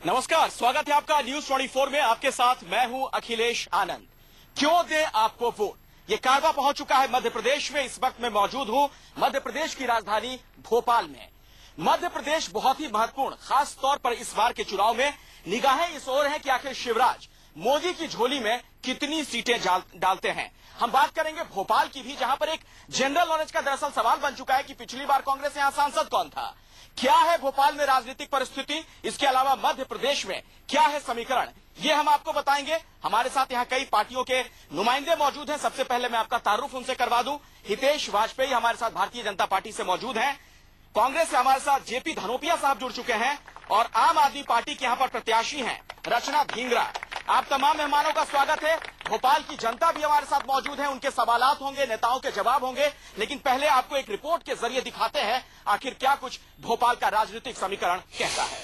नमस्कार, स्वागत है आपका न्यूज 24 में। आपके साथ मैं हूं अखिलेश आनंद। क्यों दें आपको वोट, ये कारवा पहुंच चुका है मध्य प्रदेश में। इस वक्त मैं मौजूद हूं मध्य प्रदेश की राजधानी भोपाल में। मध्य प्रदेश बहुत ही महत्वपूर्ण, खास तौर पर इस बार के चुनाव में निगाहें इस ओर हैं कि आखिर शिवराज मोदी की झोली में कितनी सीटें डालते हैं। हम बात करेंगे भोपाल की भी, जहां पर एक जनरल नॉलेज का दरअसल सवाल बन चुका है कि पिछली बार कांग्रेस यहां सांसद कौन था। क्या है भोपाल में राजनीतिक परिस्थिति, इसके अलावा मध्य प्रदेश में क्या है समीकरण, ये हम आपको बताएंगे। हमारे साथ यहां कई पार्टियों के नुमाइंदे मौजूद हैं। सबसे पहले मैं आपका तारुफ उनसे करवा दूं। हितेश वाजपेयी हमारे साथ भारतीय जनता पार्टी से मौजूद हैं। कांग्रेस से हमारे साथ जेपी धनोपिया साहब जुड़ चुके हैं और आम आदमी पार्टी के यहां पर प्रत्याशी हैं रचना ढींगरा। आप तमाम मेहमानों का स्वागत है। भोपाल की जनता भी हमारे साथ मौजूद है, उनके सवालात होंगे, नेताओं के जवाब होंगे। लेकिन पहले आपको एक रिपोर्ट के जरिए दिखाते हैं आखिर क्या कुछ भोपाल का राजनीतिक समीकरण कहता है।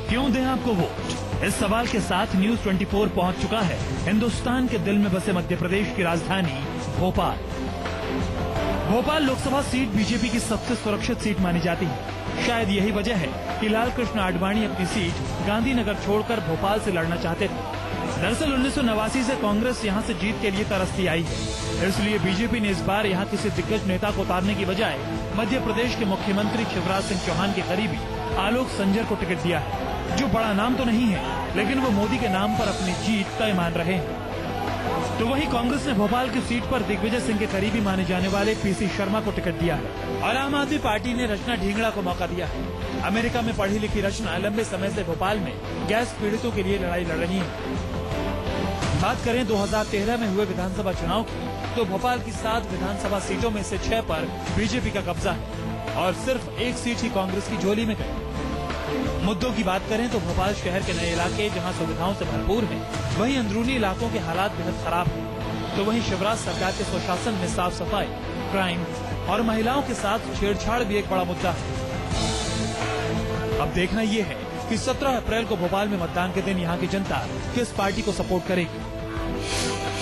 क्यों दें आपको वोट, इस सवाल के साथ न्यूज 24 पहुंच चुका है हिंदुस्तान के दिल में बसे मध्य प्रदेश की राजधानी भोपाल। भोपाल लोकसभा सीट बीजेपी की सबसे सुरक्षित सीट मानी जाती है। शायद यही वजह है कि लाल कृष्ण आडवाणी अपनी सीट गांधीनगर छोड़कर भोपाल से लड़ना चाहते थे। दरअसल 1989 से कांग्रेस यहां से जीत के लिए तरसती आई है, इसलिए बीजेपी ने इस बार यहां किसी दिग्गज नेता को उतारने की बजाय मध्य प्रदेश के मुख्यमंत्री शिवराज सिंह चौहान के करीबी आलोक संजर को टिकट दिया है, जो बड़ा नाम तो नहीं है, लेकिन वो मोदी के नाम पर अपनी जीत तय मान रहे हैं। तो वही कांग्रेस ने भोपाल की सीट पर दिग्विजय सिंह के करीबी माने जाने वाले पीसी शर्मा को टिकट दिया है और आम आदमी पार्टी ने रचना ढींगरा को मौका दिया है। अमेरिका में पढ़ी लिखी रचना लंबे समय से भोपाल में गैस पीड़ितों के लिए लड़ाई लड़ रही है। बात करें 2013 में हुए विधानसभा चुनाव की, तो भोपाल की 7 विधानसभा सीटों में से 6 पर बीजेपी का कब्जा है और सिर्फ 1 सीट ही कांग्रेस की झोली में गई। मुद्दों की बात करें तो भोपाल शहर के नए इलाके जहां सुविधाओं से भरपूर हैं, वहीं अंदरूनी इलाकों के हालात बेहद खराब हैं। तो वहीं शिवराज सरकार के स्वशासन में साफ सफाई, क्राइम और महिलाओं के साथ छेड़छाड़ भी एक बड़ा मुद्दा है। अब देखना ये है कि 17 अप्रैल को भोपाल में मतदान के दिन यहाँ की जनता किस पार्टी को सपोर्ट करेगी।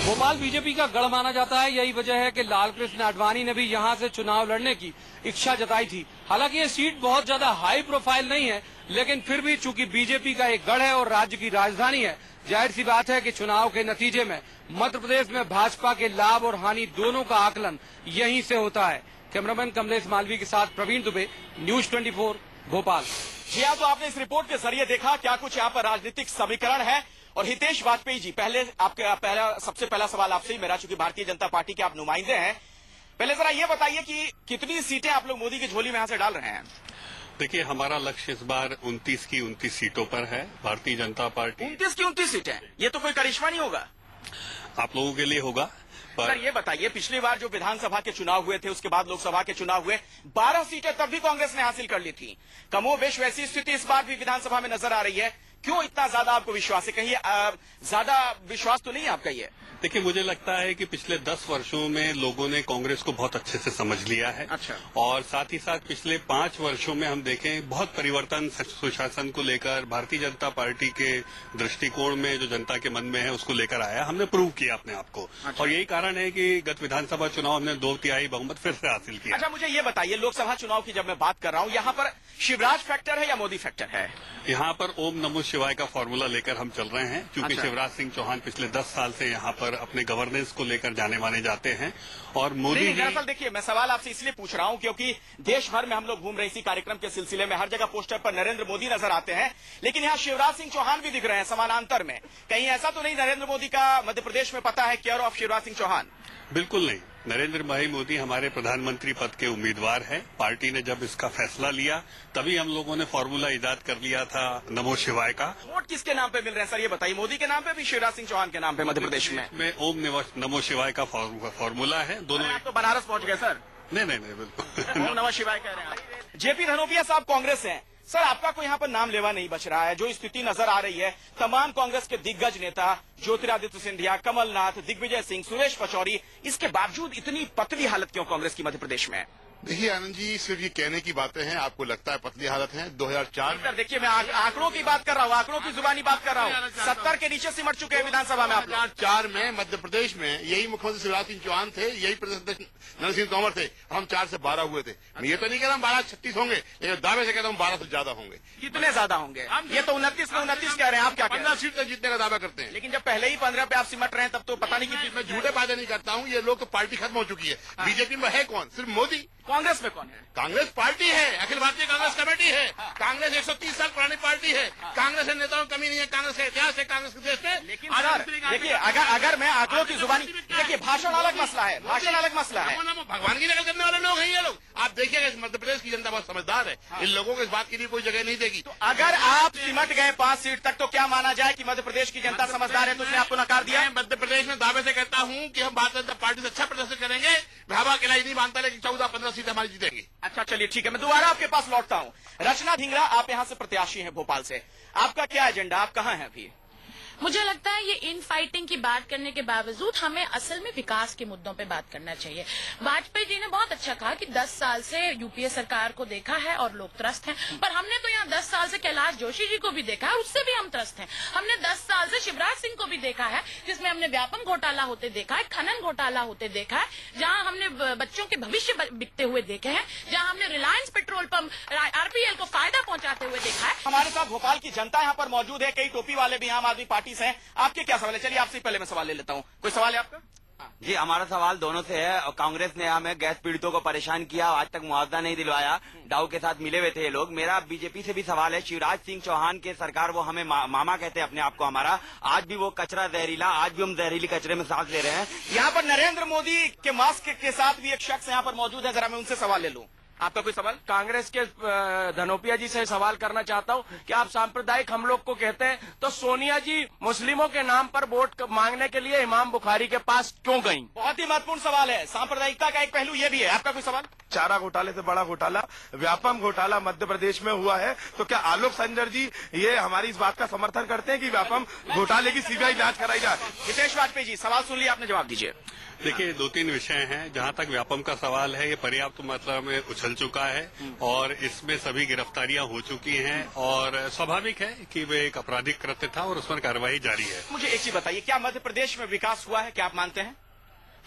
भोपाल बीजेपी का गढ़ माना जाता है। यही वजह है कि लाल कृष्ण आडवाणी ने भी यहां से चुनाव लड़ने की इच्छा जताई थी। हालांकि ये सीट बहुत ज्यादा हाई प्रोफाइल नहीं है, लेकिन फिर भी चूंकि बीजेपी का एक गढ़ है और राज्य की राजधानी है, जाहिर सी बात है कि चुनाव के नतीजे में मध्य प्रदेश में भाजपा के लाभ और हानि दोनों का आकलन यहीं से होता है। कैमरामैन कमलेश मालवी के साथ प्रवीण दुबे, न्यूज 24 भोपाल। जी हाँ, तो आपने इस रिपोर्ट के जरिए देखा क्या कुछ यहाँ पर राजनीतिक समीकरण है। और हितेश वाजपेयी जी, सबसे पहला सवाल आपसे ही मेरा, चूंकि भारतीय जनता पार्टी के आप नुमाइंदे हैं, पहले जरा ये बताइए कि कितनी सीटें आप लोग मोदी की झोली में यहाँ से डाल रहे हैं। देखिए, हमारा लक्ष्य इस बार 29 की 29 सीटों पर है। भारतीय जनता पार्टी 29 की 29 सीटें, ये तो कोई करिश्मा नहीं होगा। आप लोगों के लिए होगा। पर सर ये बताइए, पिछली बार जो विधानसभा के चुनाव हुए थे, उसके बाद लोकसभा के चुनाव हुए, 12 सीटें तब भी कांग्रेस ने हासिल कर ली थी। कमोबेश वैसी स्थिति इस बार भी विधानसभा में नजर आ रही है। क्यों इतना ज्यादा आपको विश्वास है? कहीं ज्यादा विश्वास तो नहीं है आपका ये? देखिए, मुझे लगता है कि पिछले 10 वर्षों में लोगों ने कांग्रेस को बहुत अच्छे से समझ लिया है। अच्छा। और साथ ही साथ पिछले 5 वर्षों में हम देखें बहुत परिवर्तन सुशासन को लेकर भारतीय जनता पार्टी के दृष्टिकोण में जो जनता के मन में है उसको लेकर आया। हमने प्रूव किया अपने आप को। अच्छा। और यही कारण है कि गत विधानसभा चुनाव हमने 2/3 बहुमत फिर से हासिल किया। अच्छा, मुझे ये बताइए, लोकसभा चुनाव की जब मैं बात कर रहा हूँ, यहाँ पर शिवराज फैक्टर है या मोदी फैक्टर है? यहाँ पर ओम नमो शिवाय का फॉर्मूला लेकर हम चल रहे हैं, क्योंकि अच्छा। शिवराज सिंह चौहान पिछले 10 साल से यहाँ पर अपने गवर्नेंस को लेकर जाने माने जाते हैं और मोदी जी। दरअसल देखिए, मैं सवाल आपसे इसलिए पूछ रहा हूं क्योंकि देश भर में हम लोग घूम रहे इसी कार्यक्रम के सिलसिले में, हर जगह पोस्टर पर नरेंद्र मोदी नजर आते हैं, लेकिन यहाँ शिवराज सिंह चौहान भी दिख रहे हैं समानांतर में। कहीं ऐसा तो नहीं नरेंद्र मोदी का मध्य प्रदेश में पता है केयर ऑफ शिवराज सिंह चौहान? बिल्कुल नहीं। नरेंद्र भाई मोदी हमारे प्रधानमंत्री पद के उम्मीदवार हैं। पार्टी ने जब इसका फैसला लिया तभी हम लोगों ने फॉर्मूला इजाद कर लिया था नमो शिवाय का। वोट किसके नाम पे मिल रहे हैं सर, ये बताइए? मोदी के नाम पे भी, शिवराज सिंह चौहान के नाम पे मध्य प्रदेश में ओम नमो शिवाय का फॉर्मूला है। दोनों। आप तो बनारस पहुंच गए सर। नहीं, बिल्कुल ओम नमः शिवाय कह रहे हैं। जेपी धनोपिया साहब कांग्रेस हैं। सर, आपका कोई यहाँ पर नाम लेवा नहीं बच रहा है। जो स्थिति नजर आ रही है, तमाम कांग्रेस के दिग्गज नेता ज्योतिरादित्य सिंधिया, कमलनाथ, दिग्विजय सिंह, सुरेश पचौरी, इसके बावजूद इतनी पतली हालत क्यों कांग्रेस की मध्य प्रदेश में? देखिए आनंद जी, सिर्फ ये कहने की बातें हैं, आपको लगता है पतली हालत है। 2004 सर देखिए, मैं आंकड़ों की बात कर रहा हूँ, आंकड़ों की जुबानी बात कर रहा हूँ। 70 के नीचे सिमट चुके हैं विधानसभा में आप लोग। 2004 में मध्य प्रदेश में यही मुख्यमंत्री शिवराज सिंह चौहान थे, यही प्रदेश अध्यक्ष नरेंद्र सिंह तोमर थे। हम 4 से 12 हुए थे। मैं ये तो नहीं कह रहा हम 12-36 होंगे, लेकिन दावे से कहता हूँ 12 से ज्यादा होंगे। कितने ज्यादा होंगे? ये तो 29 में 29 कह रहे हैं, आप क्या कह रहे 15 हैं? सीट तक जीतने का दावा करते हैं। लेकिन जब पहले ही 15 पे आप सिमट रहे हैं, तब तो पता नहीं कितनी। मैं झूठे वादे नहीं करता हूँ। ये लोग तो पार्टी खत्म हो चुकी है। बीजेपी में है कौन? सिर्फ मोदी। कांग्रेस में कौन है? कांग्रेस पार्टी है, अखिल भारतीय कांग्रेस कमेटी है। कांग्रेस 130 साल पुरानी पार्टी है। कांग्रेस के नेताओं की कमी नहीं है। कांग्रेस का इतिहास है कांग्रेस के देश में। लेकिन सर देखिए, अगर मैं आंकड़ों की जुबानी, देखिए भाषण अलग मसला है, भाषण अलग मसला है। भगवान की नकल करने वाले लोग हैं ये लोग। आप देखिएगा, इस मध्य प्रदेश की जनता बहुत समझदार है। इन लोगों को इस बात के लिए कोई जगह नहीं देगी। अगर आप सिमट गए 5 सीट तक, तो क्या माना जाए कि मध्य प्रदेश की जनता समझदार है, तो उसने आपको नकार दिया? मैं मध्य प्रदेश में दावे से कहता हूँ कि हम भारतीय जनता पार्टी से अच्छा प्रदर्शन करेंगे। भाभा अकेला ही नहीं मानता, लेकिन 14-15 सीटें हमारी जीतेंगी। अच्छा चलिए ठीक है, मैं दोबारा आपके पास लौटता हूँ। रचना धिंगरा, आप यहाँ से प्रत्याशी हैं भोपाल से, आपका क्या एजेंडा, आप कहाँ हैं अभी? मुझे लगता है ये इन फाइटिंग की बात करने के बावजूद हमें असल में विकास के मुद्दों पे बात करना चाहिए। वाजपेयी जी ने बहुत अच्छा कहा कि 10 साल से यूपीए सरकार को देखा है और लोग त्रस्त हैं, पर हमने तो यहाँ 10 साल से कैलाश जोशी जी को भी देखा है, उससे भी हम त्रस्त हैं। हमने 10 साल से शिवराज सिंह को भी देखा है, जिसमें हमने व्यापम घोटाला होते देखा है, खनन घोटाला होते देखा है, जहाँ हमने बच्चों के भविष्य बिकते हुए देखे हैं, जहाँ हमने रिलायंस पेट्रोल पंप आरपीएल को फायदा पहुंचाते हुए देखा है। हमारे साथ भोपाल की जनता यहाँ पर मौजूद है, कई टोपी वाले भी आम आदमी पार्टी से हैं। आपके क्या सवाल है? चलिए आपसे पहले मैं सवाल ले लेता हूँ। कोई सवाल है आपका? जी, हमारा सवाल दोनों से है। और कांग्रेस ने हमें गैस पीड़ितों को परेशान किया, आज तक मुआवजा नहीं दिलवाया, डाउ के साथ मिले हुए थे ये लोग। मेरा बीजेपी से भी सवाल है, शिवराज सिंह चौहान के सरकार, वो हमें मामा कहते हैं अपने आप को हमारा, आज भी वो कचरा जहरीला, आज भी हम जहरीली कचरे में सांस ले रहे हैं। यहाँ पर नरेंद्र मोदी के मास्क के साथ भी एक शख्स यहाँ पर मौजूद है, जरा मैं उनसे सवाल ले लूँ। आपका कोई सवाल? कांग्रेस के धनोपिया जी से सवाल करना चाहता हूँ कि आप सांप्रदायिक हम लोग को कहते हैं, तो सोनिया जी मुस्लिमों के नाम पर वोट मांगने के लिए इमाम बुखारी के पास क्यों गईं? बहुत ही महत्वपूर्ण सवाल है। सांप्रदायिकता का एक पहलू ये भी है। आपका कोई सवाल? चारा घोटाले से बड़ा घोटाला व्यापम घोटाला मध्य प्रदेश में हुआ है, तो क्या आलोक संजर जी ये हमारी इस बात का समर्थन करते हैं कि व्यापम घोटाले की सीबीआई जांच कराई जाए? हितेश वाजपेयी जी, सवाल सुन लिया आपने, जवाब दीजिए। देखिए, 2-3 विषय हैं। जहां तक व्यापम का सवाल है, ये पर्याप्त मात्रा में उछल चुका है और इसमें सभी गिरफ्तारियां हो चुकी हैं और स्वाभाविक है कि वे एक आपराधिक कृत्य था और उस पर कार्रवाई जारी है। मुझे एक चीज बताइए, क्या मध्य प्रदेश में विकास हुआ है? क्या आप मानते हैं?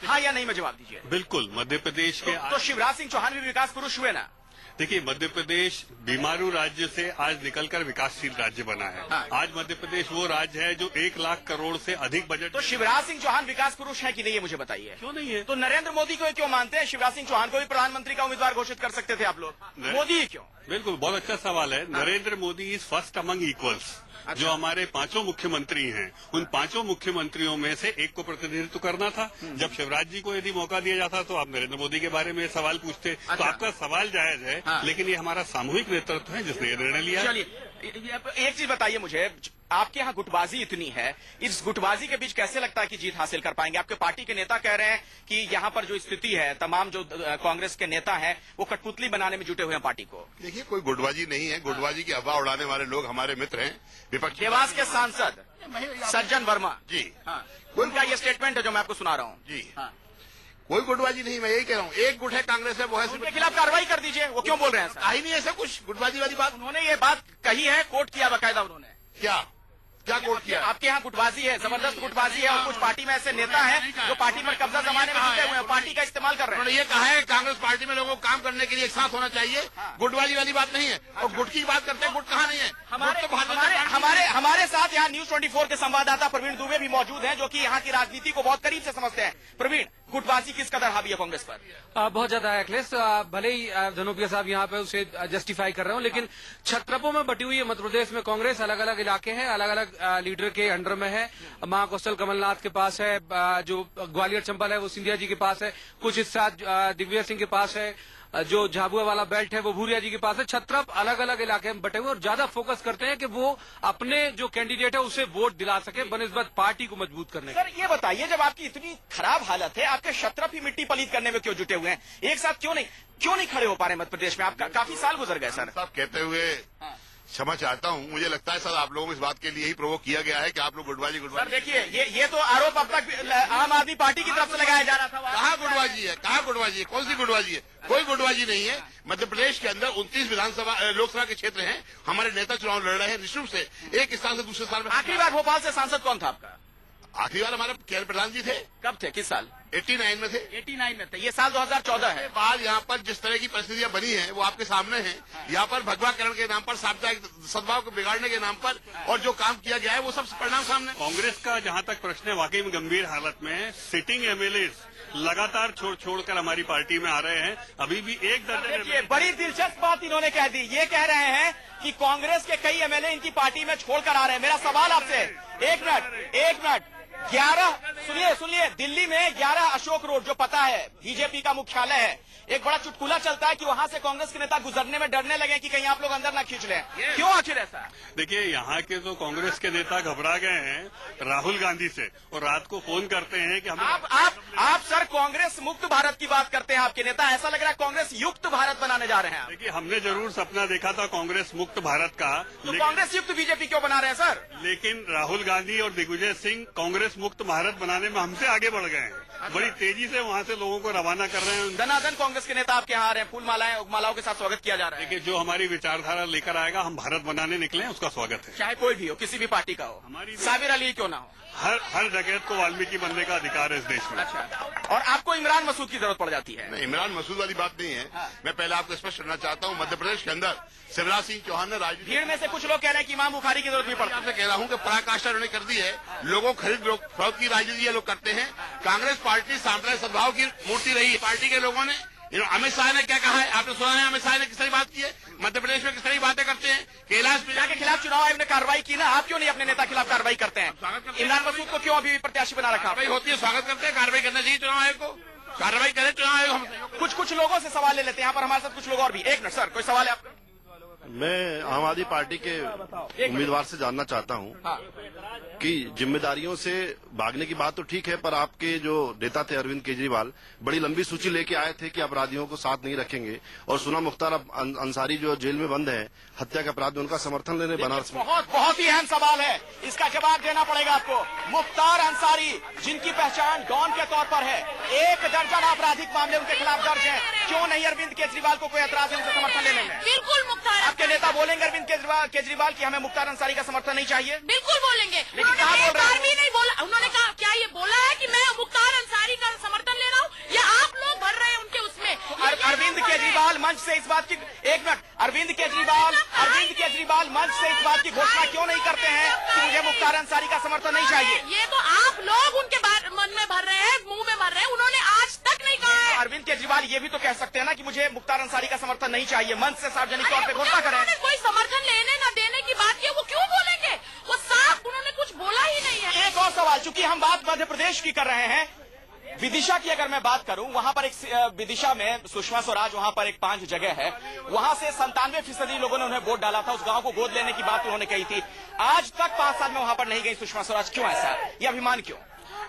हाँ या नहीं में जवाब दीजिए। बिल्कुल, मध्य प्रदेश के तो शिवराज सिंह चौहान भी विकास पुरुष हुए ना? देखिए, मध्य प्रदेश बीमारू राज्य से आज निकलकर विकासशील राज्य बना है। आज मध्य प्रदेश वो राज्य है जो 1 लाख करोड़ से अधिक बजट। तो शिवराज सिंह चौहान विकास पुरुष है कि नहीं, ये मुझे बताइए। क्यों नहीं है? तो नरेंद्र मोदी को क्यों मानते हैं? शिवराज सिंह चौहान को भी प्रधानमंत्री का उम्मीदवार घोषित कर सकते थे आप लोग, मोदी ही क्यों? बिल्कुल, बहुत अच्छा सवाल है। Narendra Modi is first among equals. जो हमारे 5 मुख्यमंत्री हैं, उन 5 मुख्यमंत्रियों में से एक को प्रतिनिधित्व करना था। जब शिवराज जी को यदि मौका दिया जाता तो आप नरेंद्र मोदी के बारे में सवाल पूछते। तो आपका सवाल जायज है, लेकिन ये हमारा सामूहिक नेतृत्व है जिसने ये निर्णय लिया। चलिए एक चीज बताइए मुझे, आपके यहाँ गुटबाजी इतनी है, इस गुटबाजी के बीच कैसे लगता है कि जीत हासिल कर पाएंगे? आपके पार्टी के नेता कह रहे हैं कि यहाँ पर जो स्थिति है, तमाम जो कांग्रेस के नेता हैं वो कठपुतली बनाने में जुटे हुए हैं पार्टी को। देखिए, कोई गुटबाजी नहीं है। गुटबाजी की अफवाह उड़ाने वाले लोग हमारे मित्र हैं, विपक्ष। देवास के सांसद सज्जन वर्मा जी, हाँ, उनका ये स्टेटमेंट है जो मैं आपको सुना रहा हूँ जी। हाँ। कोई गुटबाजी नहीं, मैं यही कह रहा हूँ। एक गुट है कांग्रेस है, वो है उनके खिलाफ कार्रवाई कर दीजिए। वो क्यों बोल रहे हैं? आई नहीं ऐसा कुछ गुटबाजी वाली बात। उन्होंने ये बात कही है, कोट किया बकायदा उन्होंने। क्या कोट किया? आपके यहाँ गुटबाजी है, जबरदस्त गुटबाजी है, और कुछ पार्टी में ऐसे नेता हैं जो पार्टी पर कब्जा जमाने में जुटे हुए हैं, पार्टी का इस्तेमाल कर रहे हैं। उन्होंने ये कहा है कांग्रेस पार्टी में लोगों को काम करने के लिए एक साथ होना चाहिए। गुटबाजी वाली बात नहीं है। और गुट की बात करते हैं, गुट कहाँ नहीं है? हमारे साथ यहाँ न्यूज 24 के संवाददाता प्रवीण दुबे भी मौजूद हैं, जो कि यहाँ की राजनीति को बहुत करीब से समझते हैं। प्रवीण, गुटबाजी किस कदर हावी है कांग्रेस पर? बहुत ज्यादा है अखिलेश। भले ही धनोपिया साहब यहाँ पे उसे जस्टिफाई कर रहे हो, लेकिन छत्रपों में बटी हुई है मध्य प्रदेश में कांग्रेस। अलग अलग इलाके हैं, अलग अलग लीडर के अंडर में है। महाकौशल कमलनाथ के पास है, जो ग्वालियर चंबल है वो सिंधिया जी के पास है, कुछ हिस्सा दिग्विजय सिंह के पास है, जो झाबुआ वाला बेल्ट है वो भूरिया जी के पास है। छत्रप अलग अलग इलाके में बटे हुए और ज्यादा फोकस करते हैं कि वो अपने जो कैंडिडेट है उसे वोट दिला सके बनिस्बत पार्टी को मजबूत करने। सर ये बताइए, जब आपकी इतनी खराब हालत है, आपके छत्रप ही मिट्टी पलीत करने में क्यों जुटे हुए हैं? एक साथ क्यों नहीं खड़े हो पा रहे मध्य प्रदेश में? आप काफी साल गुजर गए सर। साहब कहते हुए क्षमा चाहता हूँ। मुझे लगता है सर आप लोगों को इस बात के लिए ही प्रोवोक किया गया है कि आप लोग गुटबाजी सर देखिए ये तो आरोप अब तक आम आदमी पार्टी की तरफ से लगाया जा रहा था। कहाँ गुटबाजी है, कहाँ गुटबाजी है, कौन सी गुटबाजी है? कोई गुटबाजी नहीं है। मध्य प्रदेश के अंदर 29 विधानसभा लोकसभा के क्षेत्र हैं। हमारे नेता चुनाव लड़ रहे हैं निश्चित रूप से एक स्थान से दूसरे स्थान में। आखिरी बार भोपाल से सांसद कौन था आपका? आखिरी बार हमारे केंद्र प्रधान जी थे। कब थे, किस साल? 89 में थे। 89 में थे, ये साल 2014 है। बाद यहाँ पर जिस तरह की परिस्थितियां बनी हैं वो आपके सामने हैं। यहाँ पर भगवाकरण के नाम पर, सामुदायिक सद्भाव को बिगाड़ने के नाम पर और जो काम किया गया है वो सब परिणाम सामने। कांग्रेस का जहां तक प्रश्न है, वाकई में गंभीर हालत में है। सिटिंग एमएलए लगातार छोड़कर हमारी पार्टी में आ रहे हैं। अभी भी एक दर्जन। देखिए बड़ी दिलचस्प बात इन्होंने कह दी। ये कह रहे हैं कि कांग्रेस के कई एमएलए इनकी पार्टी में छोड़कर आ रहे हैं। मेरा सवाल आपसे, एक मिनट 11 सुनिए दिल्ली में 11 अशोक रोड जो पता है बीजेपी का मुख्यालय है, एक बड़ा चुटकुला चलता है कि वहां से कांग्रेस के नेता गुजरने में डरने लगे कि कहीं आप लोग अंदर ना खींच लें। क्यों आखिर ऐसा? देखिए यहाँ के तो कांग्रेस के नेता घबरा गए हैं राहुल गांधी से और रात को फोन करते हैं कि हम आप सर कांग्रेस मुक्त भारत की बात करते हैं। आपके नेता, ऐसा लग रहा है कांग्रेस युक्त भारत बनाने जा रहे हैं। देखिए हमने जरूर सपना देखा था कांग्रेस मुक्त भारत का, तो कांग्रेस युक्त बीजेपी क्यों बना रहे हैं सर? लेकिन राहुल गांधी और दिग्विजय सिंह कांग्रेस मुक्त भारत बनाने में हमसे आगे बढ़ गए हैं। बड़ी तेजी से वहाँ से लोगों को रवाना कर रहे हैं। धनाधन कांग्रेस के नेता आपके यहाँ आ रहे हैं, फूल मालाओं के साथ स्वागत किया जा रहा है। देखिए जो हमारी विचारधारा लेकर आएगा, हम भारत बनाने निकले हैं, उसका स्वागत है। चाहे कोई भी हो, किसी भी पार्टी का हो, हमारी साबिर अली क्यों ना हो, हर जगह को वाल्मीकि बनने का अधिकार है इस देश में। अच्छा, और आपको इमरान मसूद की जरूरत पड़ जाती है? नहीं, इमरान मसूद वाली बात नहीं है। मैं पहले आपको स्पष्ट करना चाहता हूँ, मध्य प्रदेश के अंदर शिवराज सिंह चौहान ने राजनीति। भीड़ में से कुछ लोग कह रहे हैं कि इमाम बुखारी की जरूरत नहीं पड़ती। आपसे कह रहा हूँ कि पराकाष्ठा उन्होंने कर दी है। लोगों खरीद फरोख्त की राजनीति ये लोग करते हैं। कांग्रेस पार्टी साम्प्रदायिक सद्भाव की मूर्ति रही है। पार्टी के लोगों ने, अमित शाह ने क्या कहा है आपने सुना है? अमित शाह ने किस तरह बात की है? मध्य प्रदेश में किस तरह बातें करते हैं? कैलाश मीणा के खिलाफ चुनाव आयोग ने कार्रवाई की ना, आप क्यों नहीं अपने नेता के खिलाफ कार्रवाई करते हैं? इमरान मसूद को क्यों अभी प्रत्याशी बना रखा? कार्रवाई होती है, स्वागत करते हैं। कार्रवाई करना चाहिए चुनाव आयोग को, कार्रवाई करे चुनाव आयोग। हम कुछ लोगों से सवाल ले लेते हैं यहाँ पर, हमारे साथ कुछ लोग और भी। एक मिनट सर, कोई सवाल है आपका? मैं आम आदमी पार्टी के उम्मीदवार से जानना चाहता हूं कि जिम्मेदारियों से भागने की बात तो ठीक है, पर आपके जो नेता थे अरविंद केजरीवाल बड़ी लंबी सूची लेके आए थे कि अपराधियों को साथ नहीं रखेंगे, और सुना मुख्तार अंसारी जो जेल में बंद है हत्या के अपराध में, उनका समर्थन लेने बनारस में। बहुत ही अहम सवाल है, इसका जवाब देना पड़ेगा आपको। मुख्तार अंसारी जिनकी पहचान डॉन के तौर पर है, 1 दर्जन आपराधिक मामले उनके खिलाफ दर्ज हैं, क्यों नहीं अरविंद केजरीवाल को कोई एतराज है उनसे समर्थन लेने में? बिल्कुल मुख्तार, आपके नेता बोलेंगे अरविंद केजरीवाल की हमें मुख्तार अंसारी का समर्थन नहीं चाहिए? बिल्कुल बोलेंगे। लेकिन कहाँ बोल रहे हैं? भी नहीं बोला। उन्होंने कहा, क्या ये बोला है कि मैं मुख्तार अंसारी का समर्थन ले रहा हूँ, या आप लोग भर रहे हैं उनके उसमें? अरविंद केजरीवाल मंच से इस बात की, एक मिनट, अरविंद केजरीवाल मंच से इस बात की घोषणा क्यों नहीं करते हैं कि मुझे मुख्तार अंसारी का समर्थन नहीं चाहिए? ये तो आप लोग उनके मन में भर रहे हैं, मुंह में भर रहे हैं, उन्होंने आज तक नहीं कहा है। अरविंद केजरीवाल ये भी तो कह सकते हैं ना कि मुझे मुख्तार अंसारी का समर्थन नहीं चाहिए, मंच से सार्वजनिक तौर पर घोषणा करें। कोई समर्थन लेने न देने की बात की, वो क्यों बोलेंगे? वो साफ उन्होंने कुछ बोला ही नहीं है। एक और सवाल, चूंकि हम बात मध्य प्रदेश की कर रहे हैं, विदिशा की अगर मैं बात करूं, वहां पर एक विदिशा में सुषमा स्वराज, वहां पर एक 5 जगह है, वहां से 97% लोगों ने उन्हें वोट डाला था। उस गांव को गोद लेने की बात उन्होंने कही थी। आज तक 5 साल में वहां पर नहीं गई सुषमा स्वराज, क्यों ऐसा? ये अभिमान क्यों?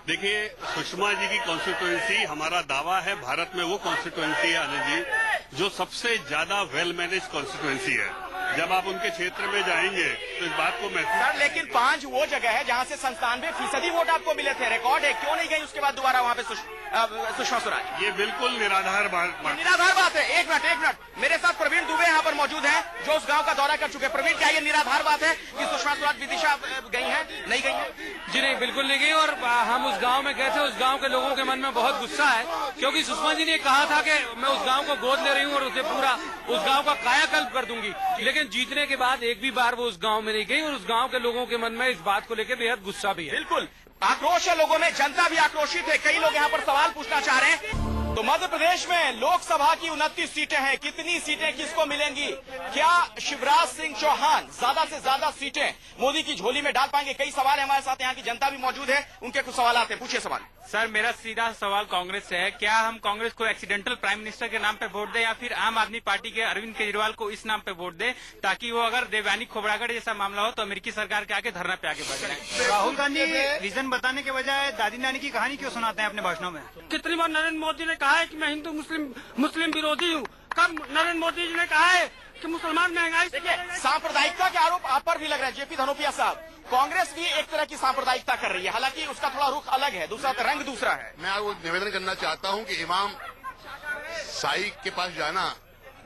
देखिए सुषमा जी की कॉन्स्टिट्यूएंसी, हमारा दावा है भारत में वो कॉन्स्टिट्यूएंसी है आनंद जी जो सबसे ज्यादा वेल मैनेज कॉन्स्टिट्यूएंसी है। जब आप उनके क्षेत्र में जाएंगे तो इस बात को महसूस। सर लेकिन 5 वो जगह है जहां से 97% वोट आपको मिले थे, रिकॉर्ड है, क्यों नहीं गई उसके बाद दोबारा वहां पे सुषमा स्वराज? ये बिल्कुल निराधार बात है। एक मिनट, मेरे साथ प्रवीण दुबे यहाँ पर मौजूद हैं जो उस गांव का दौरा कर चुके हैं। प्रवीण, क्या ये निराधार बात है कि सुषमा स्वराज विदिशा गई हैं, नहीं गई हैं? जी नहीं, बिल्कुल नहीं गई। और हम उस गांव में गए थे, उस गांव के लोगों के मन में बहुत गुस्सा है, क्योंकि सुषमा जी ने कहा था कि मैं उस गांव को गोद ले रही हूं और उसे पूरा उस गांव का कायाकल्प कर दूंगी, लेकिन जीतने के बाद एक भी बार वो उस गांव में नहीं गई, और उस गांव के लोगों के मन में इस बात को लेकर बेहद गुस्सा भी है। बिल्कुल आक्रोश है लोगों में, जनता भी आक्रोशित है। कई लोग यहाँ पर सवाल पूछना चाह रहे हैं। तो मध्य प्रदेश में लोकसभा की 29 सीटें हैं, कितनी सीटें किसको मिलेंगी? क्या शिवराज सिंह चौहान ज्यादा से ज्यादा सीटें मोदी की झोली में डाल पाएंगे? कई सवाल है हमारे साथ, यहाँ की जनता भी मौजूद है, उनके कुछ सवाल आते हैं, पूछिए सवाल। सर मेरा सीधा सवाल कांग्रेस से है, क्या हम कांग्रेस को एक्सीडेंटल प्राइम मिनिस्टर के नाम पे वोट दें, या फिर आम आदमी पार्टी के अरविंद केजरीवाल को इस नाम पे वोट दें, ताकि वो अगर देवयानी खोबरागढ़ जैसा मामला हो तो अमेरिकी सरकार के आगे धरना पे आगे बढ़ जाए? राहुल गांधी रीजन बताने के बजाय दादी नानी की कहानी क्यों सुनाते हैं अपने भाषणों में? कितनी बार नरेंद्र मोदी ने कहा है कि मैं हिंदू मुस्लिम विरोधी हूँ? कब नरेंद्र मोदी जी ने कहा है कि मुसलमान महंगाई। देखिए, सांप्रदायिकता के आरोप आप पर भी लग रहे हैं जेपी धनोपिया साहब। कांग्रेस भी एक तरह की सांप्रदायिकता कर रही है, हालांकि उसका थोड़ा रुख अलग है, दूसरा रंग दूसरा है। मैं आपको निवेदन करना चाहता हूं कि इमाम साई के पास जाना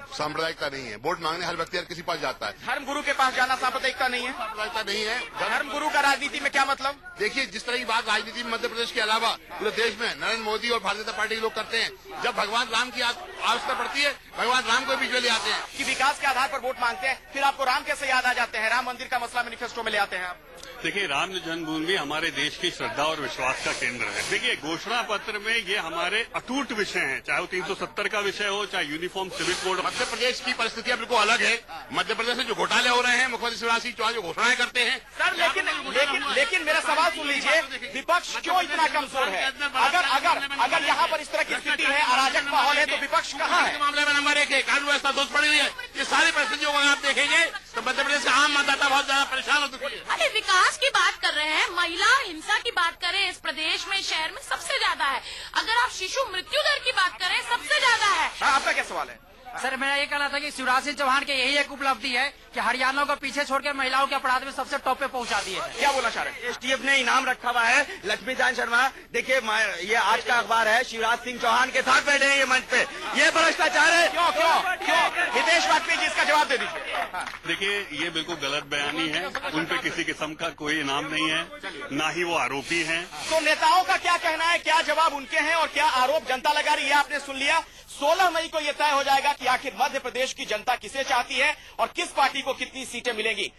सांप्रदायिकता नहीं है। वोट मांगने हर व्यक्ति हर किसी पास जाता है। धर्म गुरु के पास जाना सांप्रदायिकता नहीं है। सांप्रदायिकता नहीं है। धर्म गुरु का राजनीति में क्या मतलब? देखिए, जिस तरह की बात राजनीति में मध्य प्रदेश के अलावा पूरे देश में नरेंद्र मोदी और भारतीय जनता पार्टी के लोग करते हैं, जब भगवान राम की आवश्यकता पड़ती है, भगवान राम को बीच में ले आते हैं कि विकास के आधार पर वोट मांगते हैं, फिर आपको राम कैसे याद आ जाते हैं? राम मंदिर का मसला मैनिफेस्टो में ले आते हैं आप। देखिए, राम जन्मभूमि हमारे देश की श्रद्धा और विश्वास का केंद्र है। देखिए, घोषणा पत्र में ये हमारे अटूट विषय हैं, चाहे वो 370 का विषय हो, चाहे uniform civil code. Madhya Pradesh की परिस्थितियां बिल्कुल अलग है। मध्य प्रदेश में जो घोटाले हो रहे हैं, मुख्यमंत्री शिवराज सिंह चौहान जो घोषणाएं करते हैं। सर, लेकिन मेरा सवाल सुन लीजिए, विपक्ष क्यों इतना कमजोर है? अगर यहाँ पर इस तरह की स्थिति है, अराजक माहौल है, तो विपक्ष कहाँ है? मामले में नंबर 1 है, कानून व्यवस्था दोष पड़ी हुई है। ये सारी परिस्थितियों को आप देखेंगे तो मध्य प्रदेश का आम मतदाता बहुत ज्यादा परेशान हो चुकी है। अरे विकास की बात कर रहे हैं, महिला हिंसा की बात करें, इस प्रदेश में शहर में सबसे ज्यादा है। अगर आप शिशु मृत्यु दर की बात करें, सबसे ज्यादा है। आपका क्या सवाल है? सर, मेरा ये कहना था कि शिवराज सिंह चौहान के यही एक उपलब्धि है कि हरियाणा को पीछे छोड़कर महिलाओं के अपराध में सबसे टॉप पे पहुंचा दिए है। क्या बोलना चाह रहे हैं? एसटीएफ ने इनाम रखा हुआ है लक्ष्मीकांत शर्मा। देखिए, ये आज का अखबार है, शिवराज सिंह चौहान के साथ बैठे हैं ये मंच पे। ये भ्रष्टाचार है। क्यों? हितेश वाजपेयी जी, इसका जवाब दे दीजिए। देखिए, ये बिल्कुल गलत बयानी है। उन पे किसी किस्म का कोई इनाम नहीं है, ना ही वो आरोपी हैं। तो नेताओं का क्या कहना है, क्या जवाब उनके हैं और क्या आरोप जनता लगा रही है, आपने सुन लिया। 16 मई को यह तय हो जाएगा कि आखिर मध्य प्रदेश की जनता किसे चाहती है और किस पार्टी को कितनी सीटें मिलेंगी।